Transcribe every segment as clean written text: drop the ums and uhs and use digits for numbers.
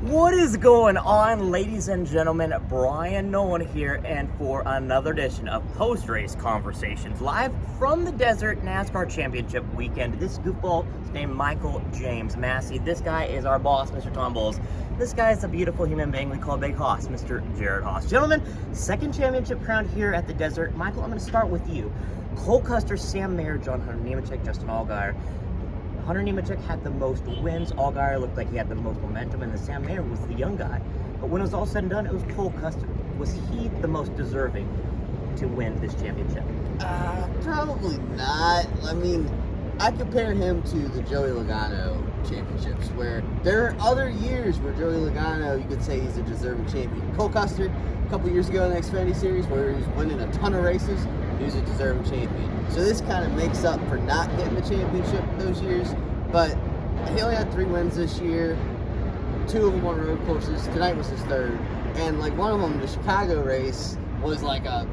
What is going on, ladies and gentlemen? Bryan Nolen here, and for another edition of Post-Race Conversations, live from the Desert NASCAR Championship weekend. This goofball is named Michael James Massie. This guy is our boss, Mr. Tom Bowles. This guy is a beautiful human being we call Big Haas, Mr. Jared Haas. Gentlemen, second championship crown here at the Desert. Michael, I'm going to start with you. Cole Custer, Sam Mayer, John Hunter Nemechek, Justin Allgaier. Hunter Nemechek had the most wins. Allgaier looked like he had the most momentum, and the Sam Mayer was the young guy. But when it was all said and done, it was Cole Custer. Was he the most deserving to win this championship? Probably not. I mean, I compare him to the Joey Logano championships, where there are other years where Joey Logano, you could say he's a deserving champion. Cole Custer, a couple years ago in the Xfinity series, where he was winning a ton of races, he was a deserving champion. So this kind of makes up for not getting the championship those years, but he only had 3 wins this year. 2 of them on road courses. Tonight was his 3rd, and like one of them, the Chicago race, was like a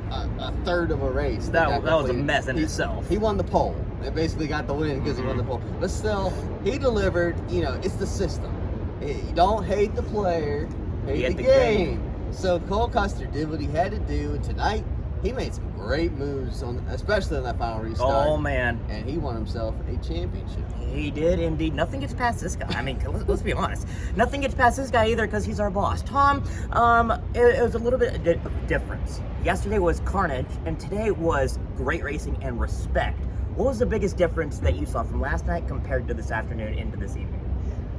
third of a race. That was a mess in itself. He won the pole. They basically got the win because he won the pole. But still, he delivered. You know, it's the system. You don't hate the player, hate the game. So Cole Custer did what he had to do, and tonight he made some great moves, especially on that final restart. Oh, man. And he won himself a championship. He did indeed. Nothing gets past this guy. I mean, let's be honest. Nothing gets past this guy either because he's our boss. Tom, it was a little bit of difference. Yesterday was carnage, and today was great racing and respect. What was the biggest difference that you saw from last night compared to this afternoon into this evening?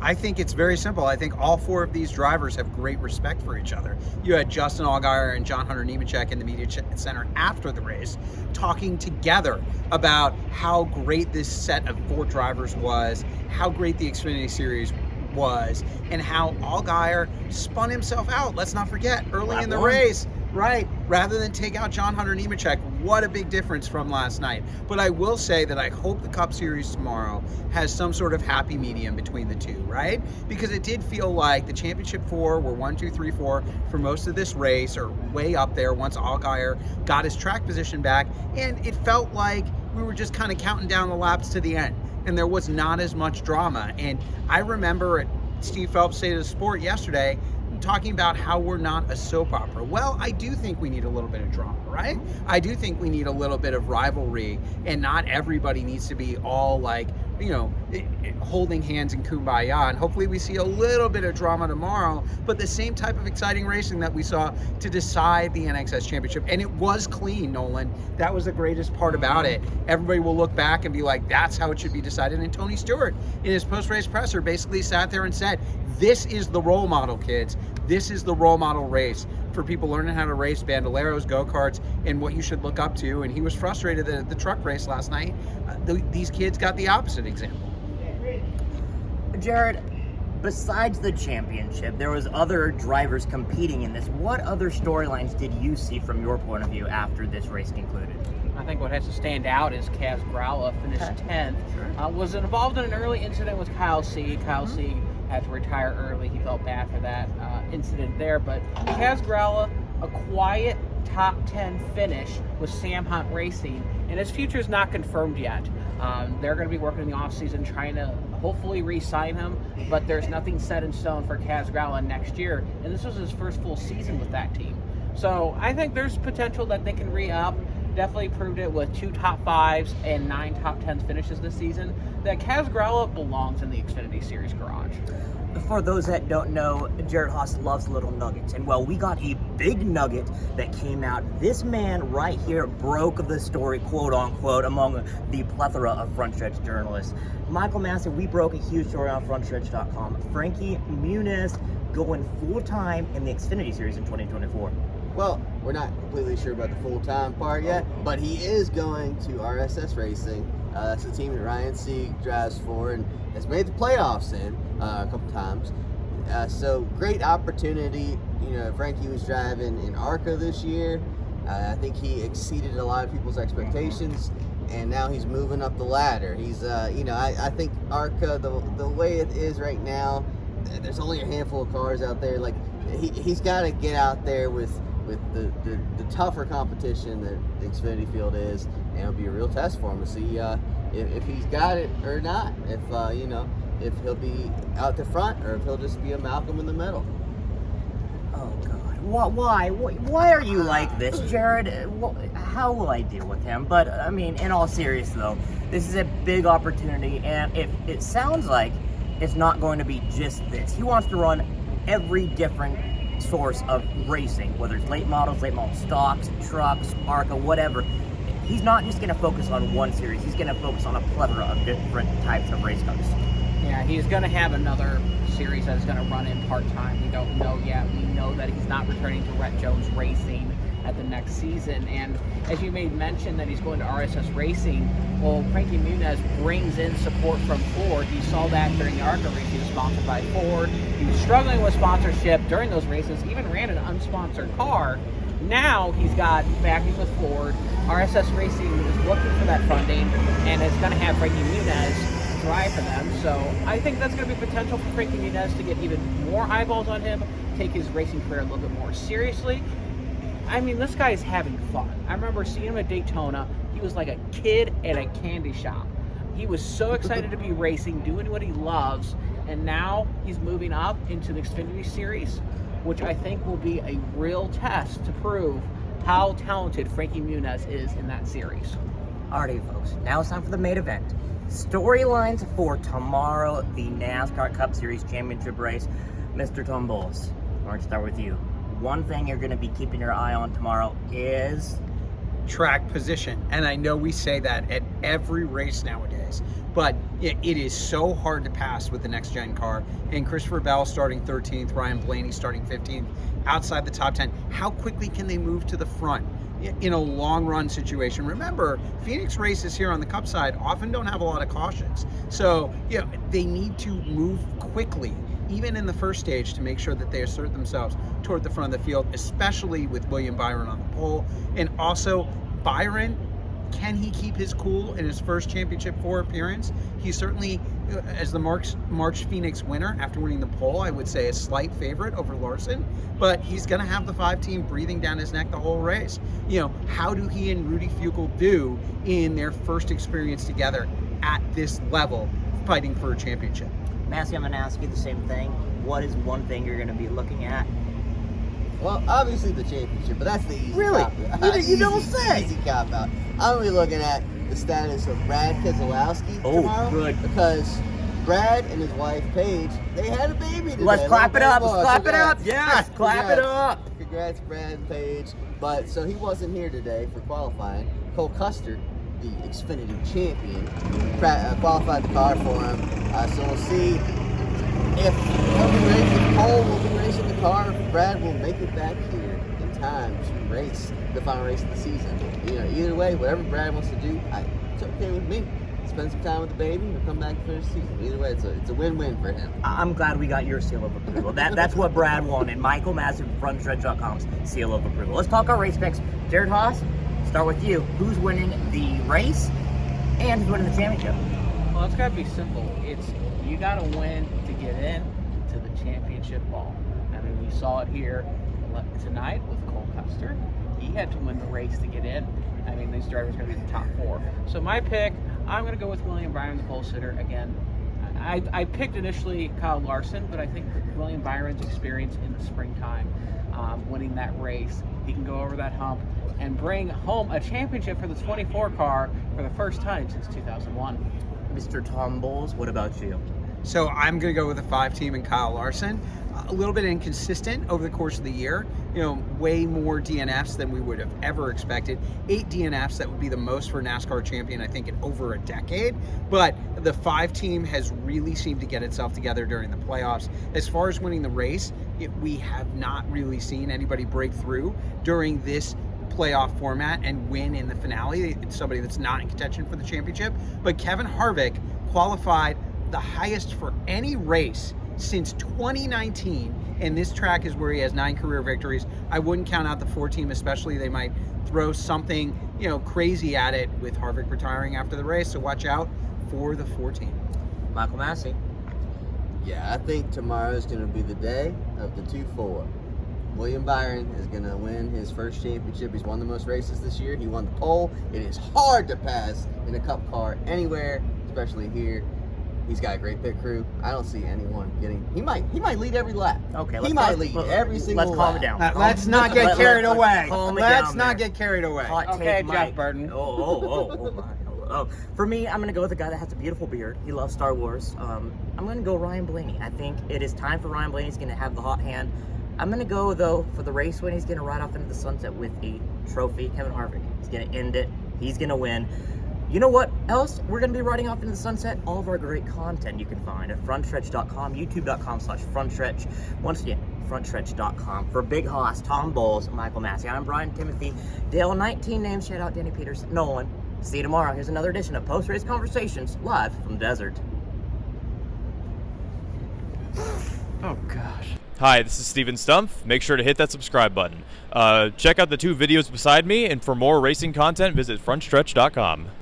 I think it's very simple. I think all 4 of these drivers have great respect for each other. You had Justin Allgaier and John Hunter Nemechek in the media center after the race talking together about how great this set of 4 drivers was, how great the Xfinity series was, and how Allgaier spun himself out. Let's not forget, early in the race, right, rather than take out John Hunter Nemechek. What a big difference from last night. But I will say that I hope the Cup Series tomorrow has some sort of happy medium between the two, right? Because it did feel like the Championship 4 were 1, 2, 3, 4 for most of this race, or way up there once Allgaier got his track position back, and it felt like we were just kind of counting down the laps to the end, and there was not as much drama. And I remember at Steve Phelps' State of the Sport yesterday talking about how we're not a soap opera. Well, I do think we need a little bit of drama, right? I do think we need a little bit of rivalry, and not everybody needs to be all like, you know, holding hands in kumbaya. And hopefully we see a little bit of drama tomorrow, but the same type of exciting racing that we saw to decide the NXS Championship. And it was clean, Nolan. That was the greatest part about it. Everybody will look back and be like, that's how it should be decided. And Tony Stewart, in his post-race presser, basically sat there and said, this is the role model, kids. This is the role model race for people learning how to race bandoleros, go-karts, and what you should look up to. And he was frustrated that at the truck race last night, these kids got the opposite example. Jared, besides the championship, there was other drivers competing in this. What other storylines did you see from your point of view after this race concluded? I think what has to stand out is Kaz Gralla finished 10th. Sure. Was involved in an early incident with Kyle C. Kyle C. had to retire early. He felt bad for that incident there. But Kaz Gralla, a quiet top 10 finish with Sam Hunt Racing, and his future is not confirmed yet. They're going to be working in the offseason trying to hopefully re-sign him, but there's nothing set in stone for Kaz Gralla next year, and this was his first full season with that team. So I think there's potential that they can re-up. Definitely proved it with 2 top 5s and 9 top 10s finishes this season, that Kaz Gralla belongs in the Xfinity Series garage. For those that don't know, Jared Haas loves little nuggets, and well, we got a big nugget that came out. This man right here broke the story, quote unquote, among the plethora of Frontstretch journalists. Michael Massie, we broke a huge story on Frontstretch.com. Frankie Muniz going full-time in the Xfinity Series in 2024. Well, we're not completely sure about the full-time part yet, but he is going to RSS Racing. That's the team that Ryan Sieg drives for and has made the playoffs in a couple times. So great opportunity. You know, Frankie was driving in ARCA this year. I think he exceeded a lot of people's expectations, and now he's moving up the ladder. He's, you know, I think ARCA, the way it is right now, there's only a handful of cars out there. Like, he's got to get out there with the tougher competition that the Xfinity field is, and it'll be a real test for him to see if he's got it or not. If you know, if he'll be out the front or if he'll just be a Malcolm in the middle. Oh God! Why are you like this, Jared? How will I deal with him? But I mean, in all seriousness, though, this is a big opportunity, and if it sounds like it's not going to be just this, he wants to run every different source of racing, whether it's late model stocks, trucks, ARCA, whatever. He's not just going to focus on one series. He's going to focus on a plethora of different types of race cars. Yeah, he's going to have another series that's going to run in part-time. We don't know yet. We know that he's not returning to Rhett Jones Racing at the next season. And as you made mention that he's going to RSS Racing, well, Frankie Muniz brings in support from Ford. You saw that during the ARCA race. He was sponsored by Ford. He was struggling with sponsorship during those races, even ran an unsponsored car. Now he's got backing with Ford. RSS Racing is looking for that funding, and it's going to have Frankie Muniz drive for them. So I think that's going to be potential for Frankie Muniz to get even more eyeballs on him, take his racing career a little bit more seriously. I mean, this guy is having fun. I remember seeing him at Daytona. He was like a kid at a candy shop. He was so excited to be racing, doing what he loves, and now he's moving up into the Xfinity Series, which I think will be a real test to prove how talented Frankie Muniz is in that series. Alrighty, folks, now it's time for the main event. Storylines for tomorrow, the NASCAR Cup Series Championship race. Mr. Tom Bowles, I want to start with you. One thing you're going to be keeping your eye on tomorrow is track position. And I know we say that at every race nowadays, but it is so hard to pass with the next gen car. And Christopher Bell starting 13th, Ryan Blaney starting 15th, outside the top 10. How quickly can they move to the front in a long run situation? Remember, Phoenix races here on the Cup side often don't have a lot of cautions. So, they need to move quickly, even in the first stage, to make sure that they assert themselves toward the front of the field, especially with William Byron on the pole. And also, Byron, can he keep his cool in his first Championship 4 appearance? He's certainly, as the March Phoenix winner, after winning the pole, I would say a slight favorite over Larson, but he's going to have the 5 team breathing down his neck the whole race. How do he and Rudy Fugle do in their first experience together at this level, fighting for a championship? Massie, I'm going to ask you the same thing. What is one thing you're going to be looking at? Well, obviously the championship, but that's the easy Really? cop out. You don't say. Easy cop out. I'm going to be looking at the status of Brad Keselowski tomorrow. Good. Because Brad and his wife, Paige, they had a baby today. Let's clap it up. Boy, Let's clap it congrats. up. Yes, clap it up. Congrats, Brad and Paige. But so he wasn't here today for qualifying. Cole Custer, the Xfinity champion, qualified the car for him. So we'll see if Cole will be racing the car, if Brad will make it back here in time to race the final race of the season. Either way, whatever Brad wants to do, it's okay with me. Spend some time with the baby and come back and finish the season. Either way, it's a win-win for him. I'm glad we got your seal of approval. That's what Brad wanted. Michael Massie from Frontstretch.com's seal of approval. Let's talk our race picks. Jared Haas, start with you. Who's winning the race and who's winning the championship? Well, it's got to be simple. You got to win to get in to the championship ball. I mean, we saw it here tonight with Cole Custer. He had to win the race to get in. I mean, these drivers are going to be the top 4. So my pick, I'm going to go with William Byron, the pole sitter. Again, I picked initially Kyle Larson, but I think William Byron's experience in the springtime, winning that race, he can go over that hump and bring home a championship for the 24 car for the first time since 2001. Mr. Tom Bowles, what about you? So I'm going to go with a 5 team and Kyle Larson. A little bit inconsistent over the course of the year. Way more DNFs than we would have ever expected. 8 DNFs, that would be the most for a NASCAR champion, I think, in over a decade. But the 5 team has really seemed to get itself together during the playoffs. As far as winning the race, we have not really seen anybody break through during this playoff format and win in the finale. It's somebody that's not in contention for the championship. But Kevin Harvick qualified the highest for any race since 2019, and this track is where he has 9 career victories. I wouldn't count out the 4 team, especially. They might throw something crazy at it with Harvick retiring after the race, so watch out for the 4 team. Michael Massie. Yeah, I think tomorrow is going to be the day of the 2-4. William Byron is going to win his first championship. He's won the most races this year. He won the pole. It is hard to pass in a Cup car anywhere, especially here. He's got a great pit crew. I don't see anyone getting. He might lead every lap. Okay, he might lead every single Let's calm lap. it down. Let's not get carried away. Calm it Let's down not there. get carried away. Hot Okay, take, Jeff Mike. Burton. Oh my. Oh. For me, I'm going to go with a guy that has a beautiful beard. He loves Star Wars. I'm going to go Ryan Blaney. I think it is time for Ryan Blaney. He's going to have the hot hand. I'm going to go, though, for the race win. He's going to ride off into the sunset with a trophy. Kevin Harvick. He's going to end it. He's going to win. You know what else? We're going to be riding off into the sunset. All of our great content you can find at frontstretch.com, youtube.com/frontstretch. Once again, frontstretch.com. For Big Haas, Tom Bowles, Michael Massie, I'm Brian Timothy, Dale, 19 names, shout out Danny Peters, Nolan. See you tomorrow. Here's another edition of Post-Race Conversations, live from the desert. Oh, gosh. Hi, this is Steven Stumpf. Make sure to hit that subscribe button. Check out the 2 videos beside me, and for more racing content, visit frontstretch.com.